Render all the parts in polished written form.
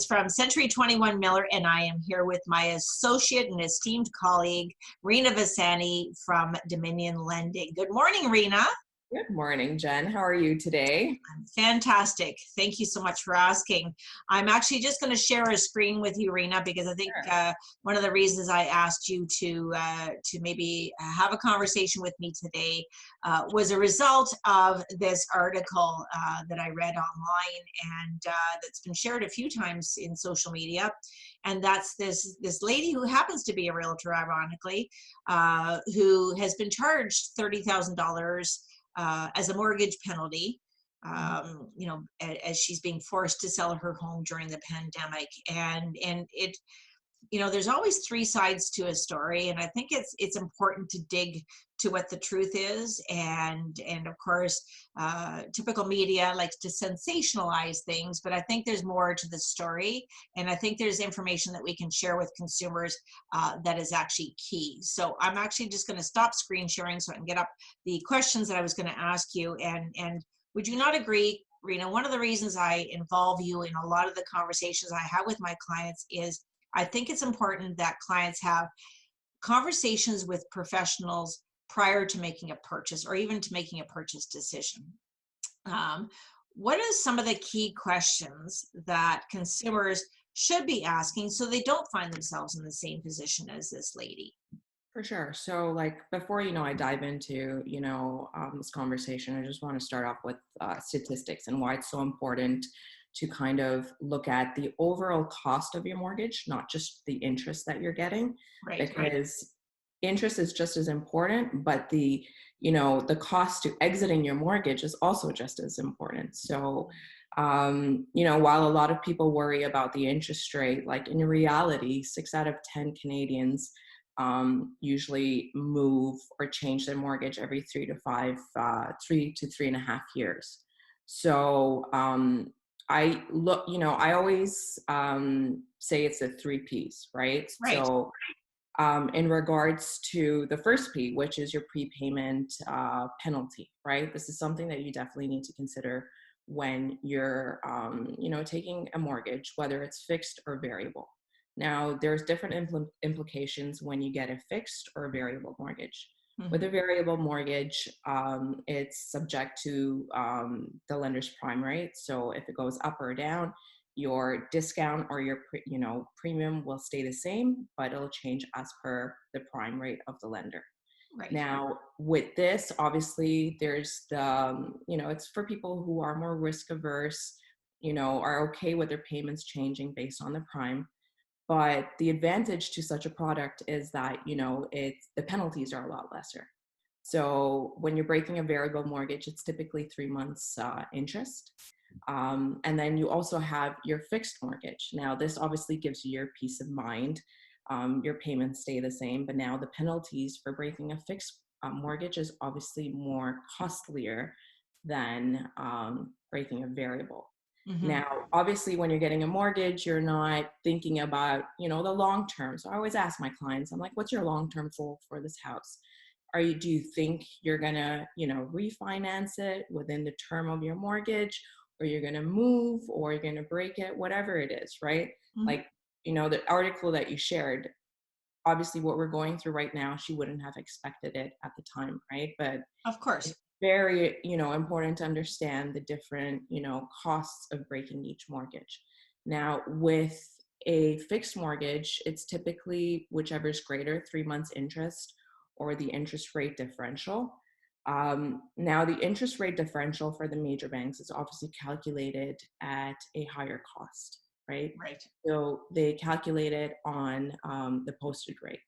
is from Century21 Miller, and I am here with my associate and esteemed colleague, Reena Visani from Dominion Lending. Good morning, Reena. Good morning, Jen. How are you today? I'm fantastic. Thank you so much for asking. I'm actually just going to share a screen with you, Reena, because I think one of the reasons I asked you to maybe have a conversation with me today was a result of this article that I read online and that's been shared a few times in social media. And that's this lady who happens to be a realtor, ironically, who has been charged $30,000 as a mortgage penalty, as she's being forced to sell her home during the pandemic. And it, there's always three sides to a story, and I think it's important to dig to what the truth is. And of course, typical media likes to sensationalize things, but I think there's more to the story, and I think there's information that we can share with consumers that is actually key. So I'm actually just going to stop screen sharing so I can get up the questions that I was going to ask you. And would you not agree, Reena, one of the reasons I involve you in a lot of the conversations I have with my clients is I think it's important that clients have conversations with professionals prior to making a purchase or even to making a purchase decision. What are some of the key questions that consumers should be asking so they don't find themselves in the same position as this lady? For sure. So like before, I dive into, this conversation, I just want to start off with statistics and why it's so important to kind of look at the overall cost of your mortgage, not just the interest that you're getting, because interest is just as important, but the cost to exiting your mortgage is also just as important. So, while a lot of people worry about the interest rate, like in reality, 6 out of 10 Canadians usually move or change their mortgage every 3 to 3.5 years. So, I always say it's the 3 Ps, right? So in regards to the first P, which is your prepayment penalty, right? This is something that you definitely need to consider when you're, taking a mortgage, whether it's fixed or variable. Now, there's different implications when you get a fixed or variable mortgage. Mm-hmm. With a variable mortgage, it's subject to the lender's prime rate. So if it goes up or down, your discount or your premium will stay the same, but it'll change as per the prime rate of the lender. Right. Now, with this, obviously, there's the, it's for people who are more risk averse, are okay with their payments changing based on the prime. But the advantage to such a product is that, the penalties are a lot lesser. So when you're breaking a variable mortgage, it's typically 3 months interest. And then you also have your fixed mortgage. Now, this obviously gives you your peace of mind. Your payments stay the same, but now the penalties for breaking a fixed mortgage is obviously more costlier than breaking a variable. Mm-hmm. Now, obviously, when you're getting a mortgage, you're not thinking about, the long term. So I always ask my clients, I'm like, what's your long-term goal for this house? Do you think you're going to, refinance it within the term of your mortgage, or you're going to move, or you're going to break it, whatever it is, right? Mm-hmm. Like, the article that you shared, obviously what we're going through right now, she wouldn't have expected it at the time, right? But of course, it's very, important to understand the different, costs of breaking each mortgage. Now, with a fixed mortgage, it's typically whichever is greater, 3 months interest or the interest rate differential. Now, the interest rate differential for the major banks is obviously calculated at a higher cost, right? Right. So they calculate it on the posted rate.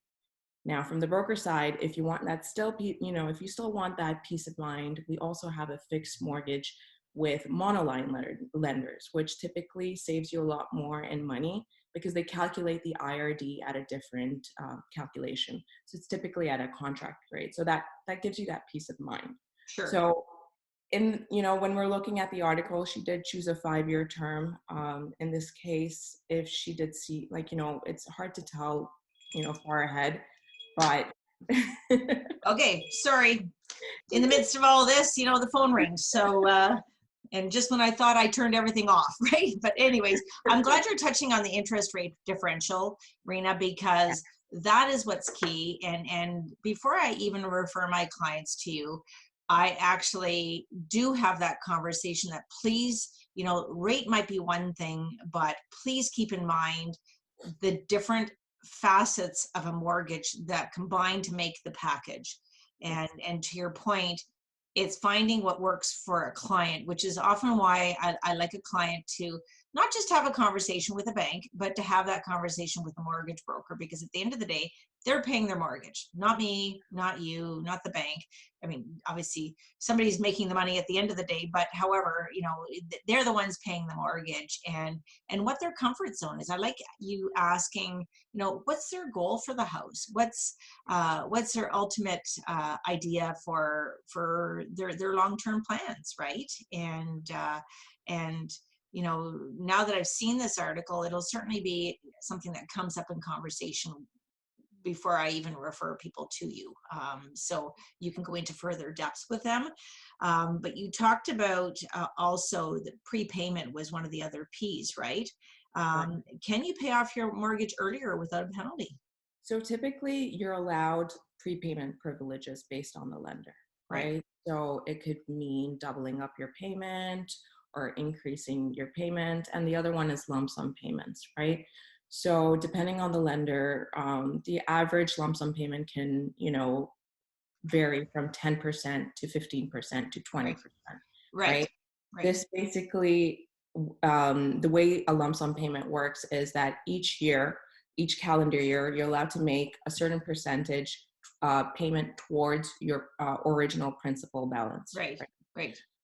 Now, from the broker side, if you want that if you still want that peace of mind, we also have a fixed mortgage with monoline lenders, which typically saves you a lot more in money because they calculate the IRD at a different calculation. So it's typically at a contract rate. So that gives you that peace of mind. Sure. So when we're looking at the article, she did choose a 5-year term. In this case, if she did see, it's hard to tell, far ahead. But okay, sorry. In the midst of all this, the phone rings. So And just when I thought I turned everything off, right? But anyways, I'm glad you're touching on the interest rate differential, Reena, because that is what's key. And before I even refer my clients to you, I actually do have that conversation that please, rate might be one thing, but please keep in mind the different facets of a mortgage that combine to make the package. And to your point, it's finding what works for a client, which is often why I like a client to not just have a conversation with a bank, but to have that conversation with a mortgage broker, because at the end of the day, they're paying their mortgage, not me, not you, not the bank. I mean, obviously somebody's making the money at the end of the day, but however, they're the ones paying the mortgage, and what their comfort zone is. I like you asking, what's their goal for the house? What's their ultimate idea for their long-term plans, right? And now that I've seen this article, it'll certainly be something that comes up in conversation before I even refer people to you. So you can go into further depths with them. But you talked about also the prepayment was one of the other P's, right? Can you pay off your mortgage earlier without a penalty? So typically you're allowed prepayment privileges based on the lender, right? So it could mean doubling up your payment or increasing your payment. And the other one is lump sum payments, right? So depending on the lender, the average lump sum payment can, vary from 10% to 15% to 20%, right? This basically, the way a lump sum payment works is that each calendar year, you're allowed to make a certain percentage payment towards your original principal balance. Right.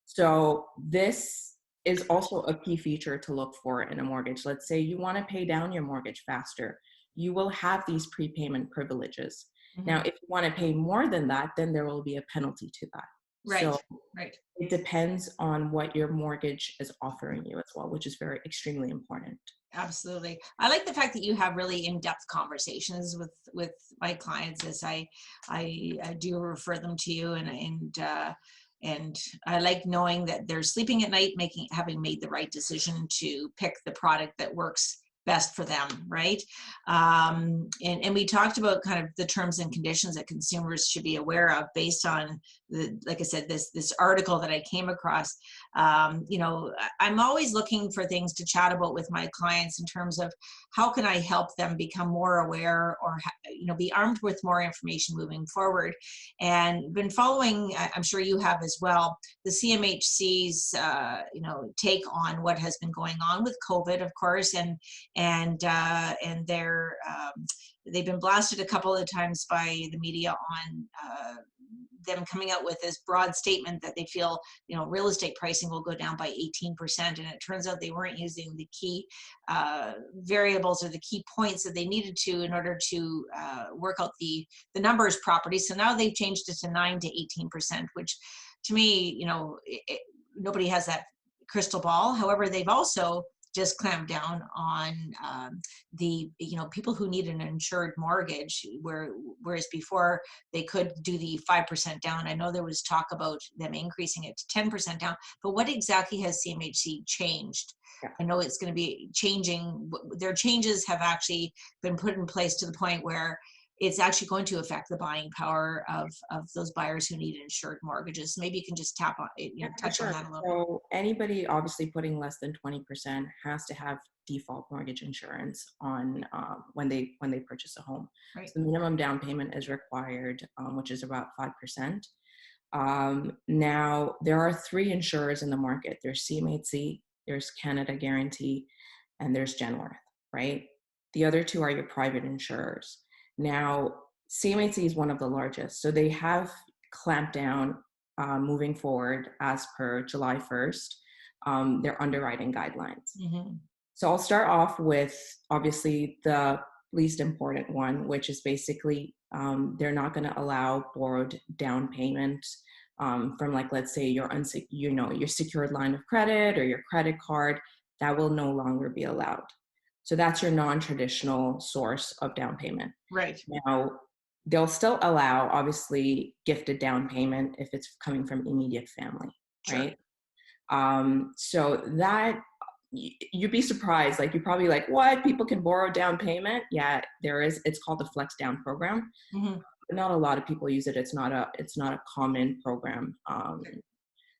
So this is also a key feature to look for in a mortgage. Let's say you want to pay down your mortgage faster. You will have these prepayment privileges. Mm-hmm. Now, if you want to pay more than that, then there will be a penalty to that. So it depends on what your mortgage is offering you as well, which is extremely important. Absolutely. I like the fact that you have really in-depth conversations with my clients, as I do refer them to you, and I like knowing that they're sleeping at night, having made the right decision to pick the product that works best for them, right? And we talked about kind of the terms and conditions that consumers should be aware of based on like I said, this article that I came across. I'm always looking for things to chat about with my clients in terms of how can I help them become more aware, or be armed with more information moving forward. And been following, I'm sure you have as well, the CMHC's take on what has been going on with COVID, of course, and they've been blasted a couple of times by the media on them coming out with this broad statement that they feel, real estate pricing will go down by 18%. And it turns out they weren't using the key variables or the key points that they needed to in order to work out the numbers properly. So now they've changed it to 9 to 18%, which to me, nobody has that crystal ball. However, they've also just clamped down on the people who need an insured mortgage, whereas before they could do the 5% down. I know there was talk about them increasing it to 10% down, but what exactly has CMHC changed? I know it's going to be changing. Their changes have actually been put in place to the point where it's actually going to affect the buying power of those buyers who need insured mortgages. Maybe you can just touch on that a little. So anybody obviously putting less than 20% has to have default mortgage insurance on when they purchase a home. So the minimum down payment is required, which is about 5%. Now there are 3 insurers in the market. There's CMHC, there's Canada Guarantee, and there's Genworth, right? The other 2 are your private insurers. Now, CMHC is one of the largest, so they have clamped down moving forward as per July 1st, their underwriting guidelines. Mm-hmm. So I'll start off with obviously the least important one, which is basically they're not going to allow borrowed down payment from, like, let's say your secured line of credit or your credit card. That will no longer be allowed. So that's your non-traditional source of down payment. Right. Now, they'll still allow, obviously, gifted down payment if it's coming from immediate family, right? So that you'd be surprised. Like you're probably like, what? People can borrow down payment? Yeah, there is. It's called the Flex Down program. Mm-hmm. But not a lot of people use it. It's not a common program.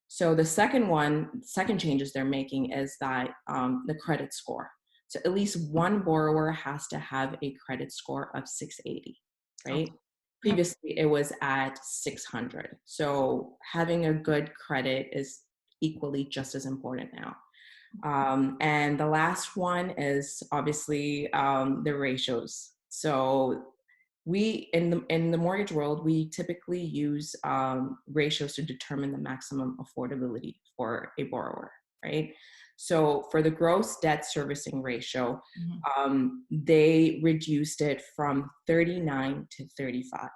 So the second changes they're making is that the credit score. So at least one borrower has to have a credit score of 680, right? Okay. Previously, it was at 600. So having a good credit is equally just as important now. And the last one is obviously the ratios. So we in the mortgage world, we typically use ratios to determine the maximum affordability for a borrower, right? So for the gross debt servicing ratio, they reduced it from 39 to 35,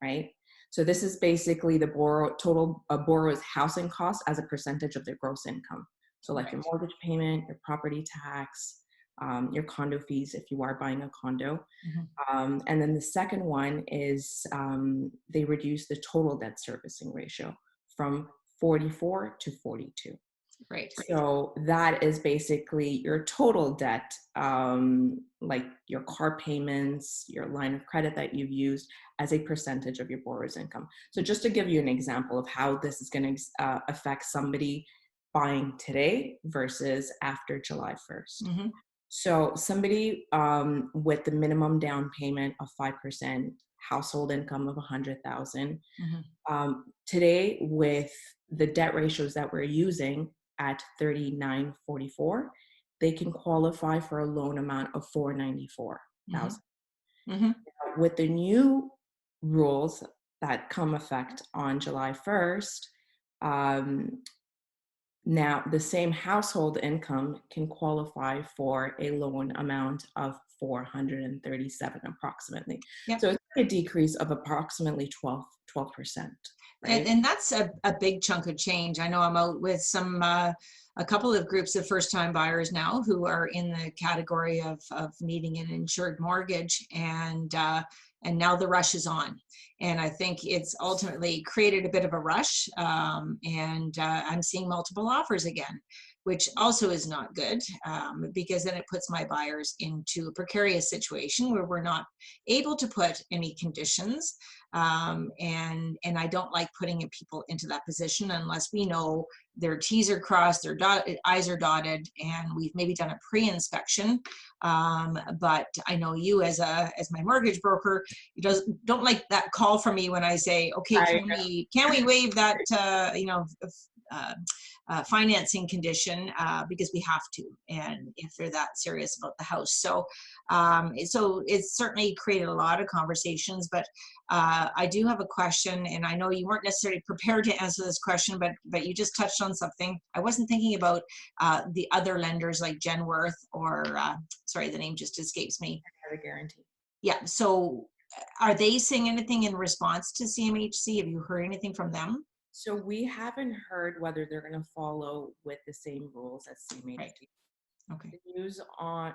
right? So this is basically the borrower's housing cost as a percentage of their gross income. So like your mortgage payment, your property tax, your condo fees if you are buying a condo. And then the second one is they reduce the total debt servicing ratio from 44 to 42. Right. So that is basically your total debt, like your car payments, your line of credit that you've used as a percentage of your borrower's income. So just to give you an example of how this is going to affect somebody buying today versus after July 1st. So somebody with the minimum down payment of 5%, household income of 100,000, today with the debt ratios that we're using at 39.44, they can qualify for a loan amount of 494,000. With the new rules that come effect on July 1st, now the same household income can qualify for a loan amount of 437 approximately. So it's a decrease of approximately 12%. Right? And that's a big chunk of change. I know I'm out with a couple of groups of first-time buyers now who are in the category of needing an insured mortgage, and now the rush is on. And I think it's ultimately created a bit of a rush, and I'm seeing multiple offers again, which also is not good, because then it puts my buyers into a precarious situation where we're not able to put any conditions. And I don't like putting people into that position unless we know their T's are crossed, their I's are dotted, and we've maybe done a pre-inspection. But I know you as my mortgage broker, you don't like that call from me when I say, okay, can we waive that financing condition, because we have to, and if they're that serious about the house. So it's certainly created a lot of conversations, but I do have a question, and I know you weren't necessarily prepared to answer this question, but you just touched on something. I wasn't thinking about the other lenders like Genworth or sorry, the name just escapes me. The guarantee. Yeah. So are they saying anything in response to CMHC? Have you heard anything from them? So we haven't heard whether they're going to follow with the same rules as CMHC. Right. Okay. The news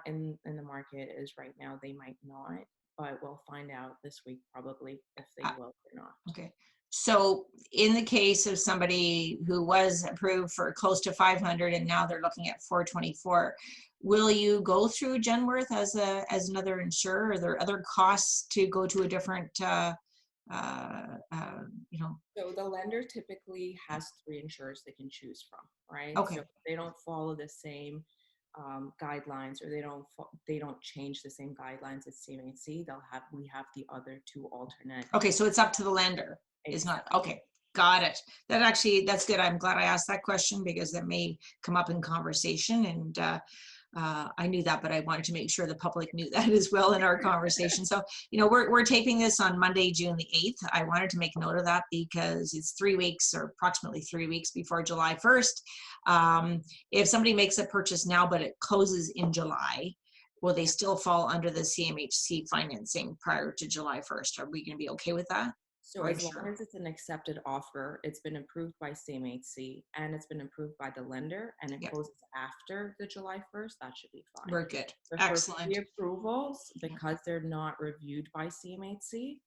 in the market is right now they might not, but we'll find out this week probably if they will or not. Okay. So in the case of somebody who was approved for close to 500 and now they're looking at 424, will you go through Genworth as another insurer? Are there other costs to go to a different So the lender typically has 3 insurers they can choose from, right? Okay. So if they don't follow the same guidelines, or they don't change the same guidelines as CMHC, we have the other 2 alternate. Okay, so it's up to the lender. It's not okay. Got it. That's good. I'm glad I asked that question because that may come up in conversation, and I knew that, but I wanted to make sure the public knew that as well in our conversation. So, we're taping this on Monday, June the 8th. I wanted to make note of that because it's 3 weeks or approximately 3 weeks before July 1st. If somebody makes a purchase now, but it closes in July, will they still fall under the CMHC financing prior to July 1st? Are we going to be okay with that? So as long as it's an accepted offer, it's been approved by CMHC and it's been approved by the lender, and it closes after the July 1st, that should be fine. We're good. But Excellent. for pre-approvals, because they're not reviewed by CMHC,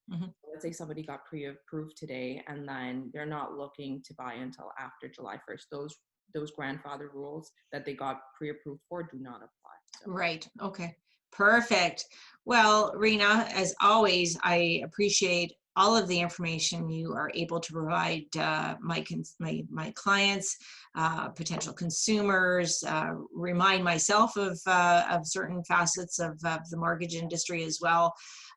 let's say somebody got pre-approved today and then they're not looking to buy until after July 1st, those grandfather rules that they got pre-approved for do not apply. So. Right. Okay. Perfect. Well, Reena, as always, I appreciate all of the information you are able to provide my clients, potential consumers, remind myself of certain facets of the mortgage industry as well.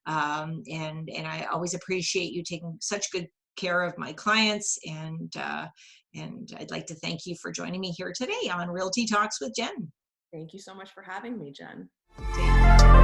And I always appreciate you taking such good care of my clients. And I'd like to thank you for joining me here today on Realty Talks with Jen. Thank you so much for having me, Jen. Take care.